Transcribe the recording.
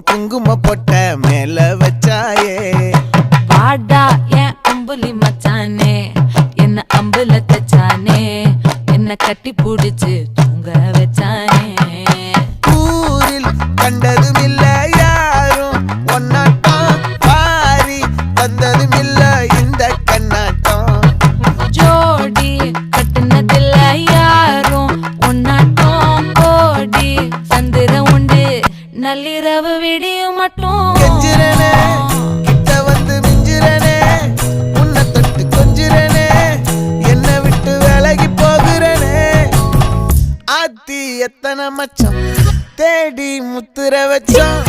குங்கும பொட்ட மேல வச்சாயே பாடா என் அம்புலி மச்சானே என்ன அம்புல தச்சானே என்ன கட்டி புடிச்சு தூங்க வச்சானே ஊரில் கண்டதும் இல்ல யாரும் ஒன்னாட்டம் பாரி வந்ததும் இல்ல இந்த கண்ணாட்டம் ஜோடி கட்டுனதில்ல யாரும் ஒன்னாட்டம் கோடி சந்திர உண்டு நள்ளிரவு விடியும் மட்டும் கெஞ்சிரனே கிட்ட வந்து மிஞ்சிரனே உன்னை தொட்டு கொஞ்சிரனே என்ன விட்டு விலகி போகிறனே ஆத்தி எத்தனை மச்சம் தேடி முத்துற வச்சோம்